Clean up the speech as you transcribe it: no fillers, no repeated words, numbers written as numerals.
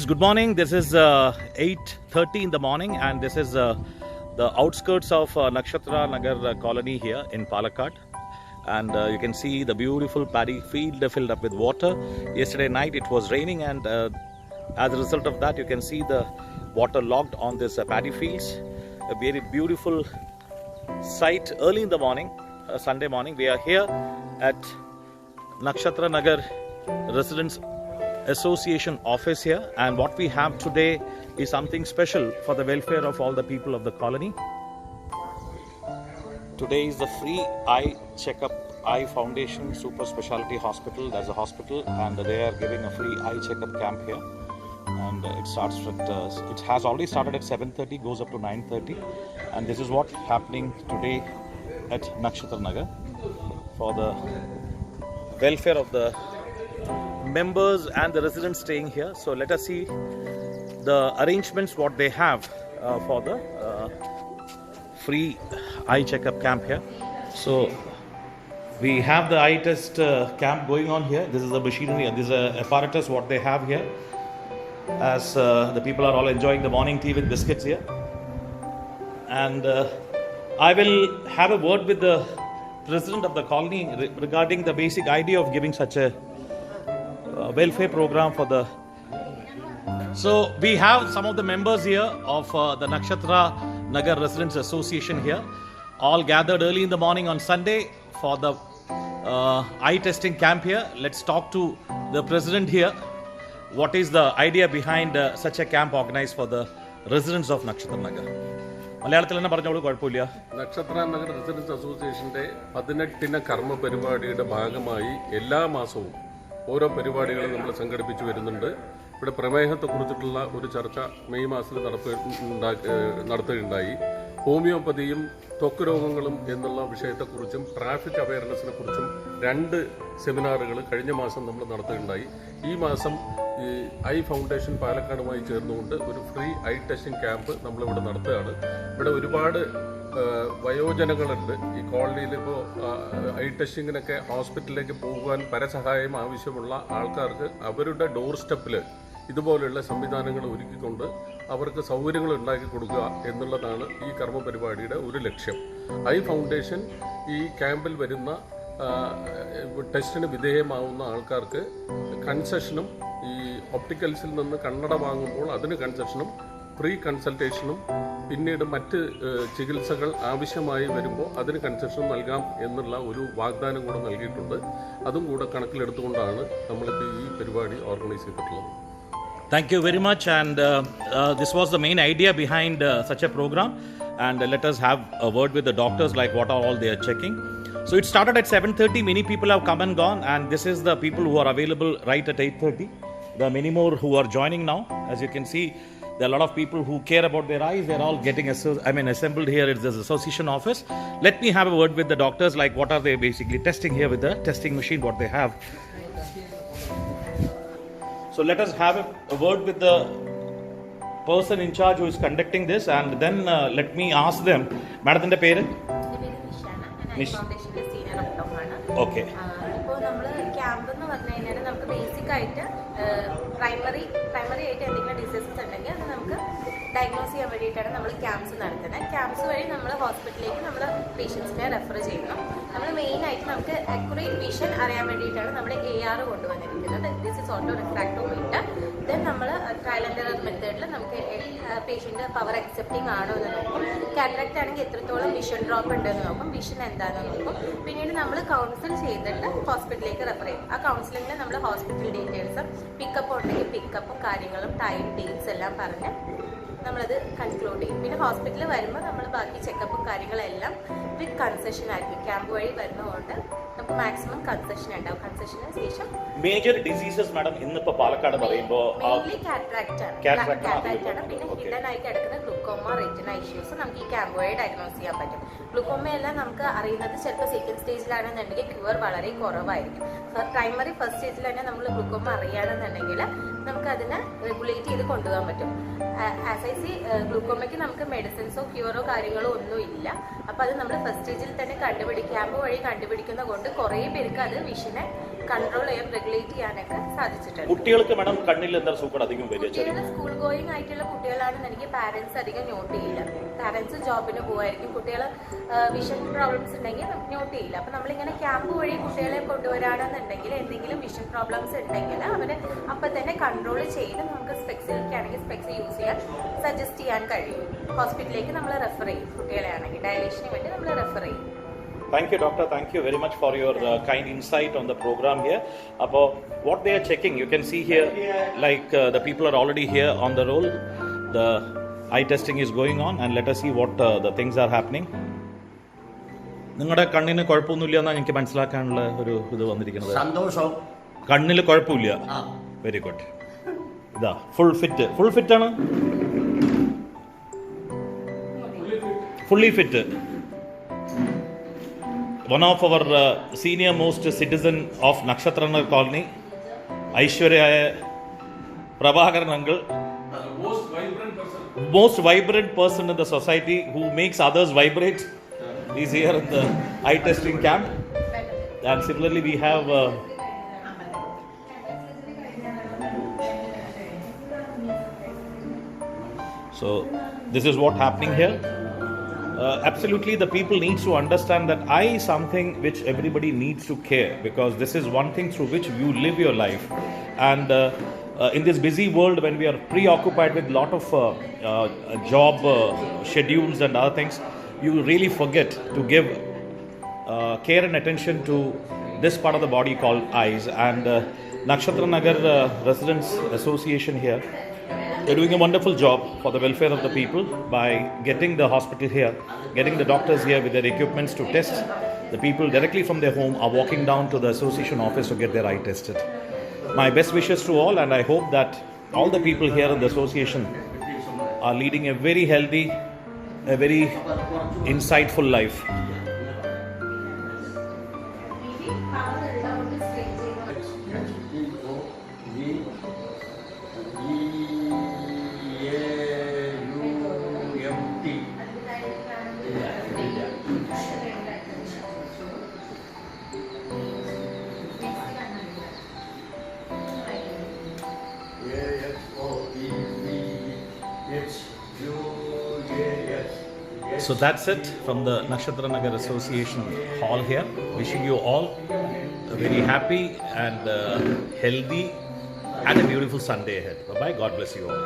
Good morning. This is 8:30 in the morning, and this is the outskirts of Nakshatra Nagar colony here in Palakkad. And you can see the beautiful paddy field filled up with water. Yesterday night it was raining, and as a result of that, you can see the water logged on this paddy fields. A very beautiful sight early in the morning, Sunday morning. We are here at Nakshatra Nagar Residents Association office here, and what we have today is something special for the welfare of all the people of the colony. Today is the free eye checkup, Eye Foundation Super Specialty Hospital. There's a hospital, and they are giving a free eye checkup camp here. And it starts at it has already started at 7:30, goes up to 9:30, and this is what happening today at Nakshatra Nagar for the welfare of the members and the residents staying here. So let us see the arrangements what they have for the free eye checkup camp here. So we have the eye test camp going on here. This is the machinery, this is a apparatus what they have here, as the people are all enjoying the morning tea with biscuits here. And I will have a word with the president of the colony regarding the basic idea of giving such a welfare program for the. So we have some of the members here of the Nakshatra Nagar Residents Association here, all gathered early in the morning on Sunday for the eye testing camp here. Let's talk to the president here. What is the idea behind such a camp organized for the residents of Nakshatra Nagar? മലയാളത്തിൽ തന്നെ പറഞ്ഞോളൂ, കുഴപ്പമില്ല. നക്ഷത്ര Nagar residence അസോസിയേഷന്റെ 18 കർമ്മ പരിപാടിയുടെ ഭാഗമായി എല്ലാ മാസവും ഓരോ പരിപാടികളും നമ്മൾ സംഘടിപ്പിച്ചു വരുന്നുണ്ട്. ഇവിടെ പ്രമേഹത്തെക്കുറിച്ചിട്ടുള്ള ഒരു ചർച്ച മെയ് മാസത്തിൽ നടത്തുകയുണ്ടായി. ഹോമിയോപ്പതിയും ത്വക്ക് രോഗങ്ങളും എന്നുള്ള വിഷയത്തെക്കുറിച്ചും ട്രാഫിക് അവയർനെസ്സിനെ കുറിച്ചും 2 സെമിനാറുകൾ കഴിഞ്ഞ മാസം നമ്മൾ നടത്തുകയുണ്ടായി. ഈ മാസം ഈ ഐ ഫൗണ്ടേഷൻ പാലക്കാടുമായി ചേർന്നുകൊണ്ട് ഒരു ഫ്രീ ഐ ടെസ്റ്റിംഗ് ക്യാമ്പ് നമ്മളിവിടെ നടത്തുകയാണ്. ഇവിടെ ഒരുപാട് വയോജനങ്ങളുണ്ട് ഈ കോളനിയിൽ. ഇപ്പോൾ ഐ ടെസ്റ്റിങ്ങിനൊക്കെ ഹോസ്പിറ്റലിലേക്ക് പോകുവാൻ പരസഹായം ആവശ്യമുള്ള ആൾക്കാർക്ക് അവരുടെ ഡോർ സ്റ്റെപ്പിൽ ഇതുപോലെയുള്ള സംവിധാനങ്ങൾ ഒരുക്കിക്കൊണ്ട് അവർക്ക് സൗകര്യങ്ങൾ ഉണ്ടാക്കി കൊടുക്കുക എന്നുള്ളതാണ് ഈ കർമ്മ പരിപാടിയുടെ ഒരു ലക്ഷ്യം. ഐ ഫൗണ്ടേഷൻ ഈ ക്യാമ്പിൽ വരുന്ന ടെസ്റ്റിന് വിധേയമാവുന്ന ആൾക്കാർക്ക് കൺസെഷനും, ഈ ഒപ്റ്റിക്കൽസിൽ നിന്ന് കണ്ണട വാങ്ങുമ്പോൾ അതിന് കൺസെഷനും, ഫ്രീ കൺസൾട്ടേഷനും, പിന്നീട് മറ്റ് ചികിത്സകൾ ആവശ്യമായി വരുമ്പോൾ അതിന് കൺസെഷൻ നൽകാം എന്നുള്ള ഒരു വാഗ്ദാനം കൂടെ നൽകിയിട്ടുണ്ട്. അതും കൂടെ കണക്കിലെടുത്തുകൊണ്ടാണ് നമ്മളിപ്പോൾ ഈ പരിപാടി ഓർഗനൈസ് ചെയ്തിട്ടുള്ളത്. Thank you very much, and this was the main idea behind such a program. And let us have a word with the doctors, like what are all they are checking. So it started at 7:30. Many people have come and gone, and this is the people who are available right at 8:30. There are many more who are joining now. As you can see, there are a lot of people who care about their eyes. They're all getting assembled here at this association office. Let me have a word with the doctors, like what are they basically testing here with the testing machine, what they have. So let us have a word with the person in charge who is conducting this, and then let me ask them. Madaminte പേര്? Okay. ഇപ്പോൾ നമ്മൾ camp എന്ന് പറഞ്ഞു കഴിഞ്ഞാൽ നമുക്ക് basic ആയിട്ട് primary ആയിട്ട് എന്തെങ്കിലും ഡിസീസസ് ഉണ്ടെങ്കിൽ അത് നമുക്ക് ഡയഗ്നോസ് ചെയ്യാൻ വേണ്ടിയിട്ടാണ് നമ്മൾ ക്യാമ്പ്സ് നടത്തുന്നത്. ക്യാമ്പ്സ് വഴി നമ്മൾ ഹോസ്പിറ്റലിലേക്ക് നമ്മൾ പേഷ്യൻസിനെ റെഫർ ചെയ്യുന്നു. നമ്മൾ മെയിനായിട്ട് നമുക്ക് അക്യുറേറ്റ് വിഷൻ അറിയാൻ വേണ്ടിയിട്ടാണ് നമ്മൾ AR കൊണ്ടുവന്നിരിക്കുന്നത്. This is auto refractometer. Then നമ്മൾ ട്രയൽ ആൻഡ് എറർ മെത്തേഡിൽ നമുക്ക് പേഷ്യൻ്റ് പവർ അക്സെപ്റ്റിംഗ് ആണോ എന്ന് നോക്കും. കാറ്ററാക്ട് ആണെങ്കിൽ എത്രത്തോളം വിഷൻ ഡ്രോപ്പ് ഉണ്ടെന്ന് നോക്കും, വിഷൻ എന്താണെന്ന് നോക്കും. പിന്നീട് നമ്മൾ കൗൺസിൽ ചെയ്തിട്ട് ഹോസ്പിറ്റലിലേക്ക് റെഫർ ചെയ്യും. ആ കൗൺസിലിങ്ങിൽ നമ്മൾ ഹോസ്പിറ്റൽ ഡീറ്റെയിൽസും പിക്കപ്പ് ഉണ്ടെങ്കിൽ പിക്കപ്പും കാര്യങ്ങളും ടൈം ഡേറ്റ്സ് എല്ലാം പറഞ്ഞ് നമ്മളത് കൺക്ലൂഡ് ചെയ്യും. പിന്നെ ഹോസ്പിറ്റലിൽ വരുമ്പോൾ നമ്മൾ ബാക്കി ചെക്കപ്പും കാര്യങ്ങളെല്ലാം വിത്ത് കൺസെഷൻ ആയിരിക്കും. ക്യാമ്പ് വഴി വരുന്നതുകൊണ്ട് നമുക്ക് മാക്സിമം കൺസെഷൻ ഉണ്ടാവും. കൺസെഷന് ശേഷം മേജർ ഡിസീസസ് മാഡം ഇന്നിപ്പോ പാലക്കാട് പറയുമ്പോൾ മെയിൻലി കാറ്ററാക്ട് ആണ്. പിന്നെ ഹിഡൻ ആയി കിടക്കുന്ന ഗ്ലൂക്കോമ, റെറ്റിന ഇഷ്യൂസ് നമുക്ക് ഈ ക്യാമ്പ് വഴി ഡയഗ്നോസ് ചെയ്യാൻ പറ്റും. ഗ്ലൂക്കോമയെല്ലാം നമുക്ക് അറിയുന്നത് ചിലപ്പോൾ സെക്കൻഡ് സ്റ്റേജിലാണെന്നുണ്ടെങ്കിൽ ക്യൂർ വളരെ കുറവായിരിക്കും. പ്രൈമറി ഫസ്റ്റ് സ്റ്റേജിൽ തന്നെ നമ്മൾ ഗ്ലൂക്കോമ അറിയുകയാണെന്നുണ്ടെങ്കിൽ നമുക്ക് അതിനെ റെഗുലേറ്റ് ചെയ്ത് കൊണ്ടുപോകാൻ പറ്റും. ആസ് ഐ സി ഗ്ലൂക്കോമയ്ക്ക് നമുക്ക് മെഡിസിൻസോ ക്യൂറോ കാര്യങ്ങളോ ഒന്നും ഇല്ല. അപ്പോൾ അത് നമ്മൾ ഫസ്റ്റ് സ്റ്റേജിൽ തന്നെ ക്യാമ്പ് വഴി കണ്ടുപിടിക്കുന്ന കൊണ്ട് കുറേ പേർക്ക് അത് വിഷനെ കൺട്രോൾ ചെയ്യാൻ റെഗുലേറ്റ് ചെയ്യാനൊക്കെ സാധിച്ചിട്ടുണ്ട്. കുട്ടികൾക്ക് മാഡം കണ്ണിൽ എന്താ സൂക്കട് അധികം വരിക? കുട്ടികൾ സ്കൂൾ ഗോയിങ് ആയിട്ടുള്ള കുട്ടികളാണെന്ന് എനിക്ക് പാരന്റ്സ് അധികം നോട്ട് ചെയ്യില്ല. പാരന്റ്സ് ജോബിന് പോകുമായിരിക്കും. കുട്ടികൾ വിഷൻ പ്രോബ്ലംസ് ഉണ്ടെങ്കിൽ നോട്ട് ചെയ്യില്ല. അപ്പം നമ്മളിങ്ങനെ ക്യാമ്പ് വഴി കുട്ടികളെ കൊണ്ടുവരാണെന്നുണ്ടെങ്കിൽ എന്തെങ്കിലും വിഷൻ പ്രോബ്ലംസ് ഉണ്ടെങ്കിൽ അവരെ അപ്പം തന്നെ കൺട്രോൾ ചെയ്ത് നമുക്ക് സ്പെക്സിലേക്കാണെങ്കിൽ സ്പെക്സ് യൂസ് ചെയ്യാൻ സജസ്റ്റ് ചെയ്യാൻ കഴിയും. ഹോസ്പിറ്റലിലേക്ക് നമ്മൾ റെഫർ ചെയ്യും. കുട്ടികളെ ആണെങ്കിൽ ഡയലേഷന് വേണ്ടി നമ്മൾ റെഫർ ചെയ്യും. Thank you, doctor. Thank you very much for your kind insight on the program here. About what they are checking, you can see here, like the people are already here on the roll. The eye testing is going on, and let us see what the things are happening. നിങ്ങളുടെ കണ്ണിന് കുഴപ്പമൊന്നുമില്ല എന്നാണ് എനിക്ക് മനസ്സിലാക്കാനുള്ള ഒരു ഇത് വന്നിരിക്കുന്നത്. സന്തോഷം. കണ്ണിൽ കുഴപ്പമില്ല. Very good. ഇതാ ഫുൾ ഫിറ്റ് ആണ്. Fully fit. One of our senior most citizen of Nakshatranagar colony, Aishwarya Prabhakaran uncle, most vibrant person in the society who makes others vibrate, is here in the eye testing camp. And similarly we have so this is what happening here. Absolutely, the people needs to understand that eye is something which everybody needs to care, because this is one thing through which you live your life. And in this busy world, when we are preoccupied with lot of job schedules and other things, you really forget to give care and attention to this part of the body called eyes. And Nakshatranagar Residents Association here, they're doing a wonderful job for the welfare of the people by getting the hospital here, getting the doctors here with their equipments to test. The people directly from their home are walking down to the association office to get their eye tested. My best wishes to all, and I hope that all the people here in the association are leading a very healthy, a very insightful life. So that's it from the Nakshatranagar Association hall here. Wishing you all a very happy and healthy and a beautiful Sunday ahead. Bye-bye. God bless you all.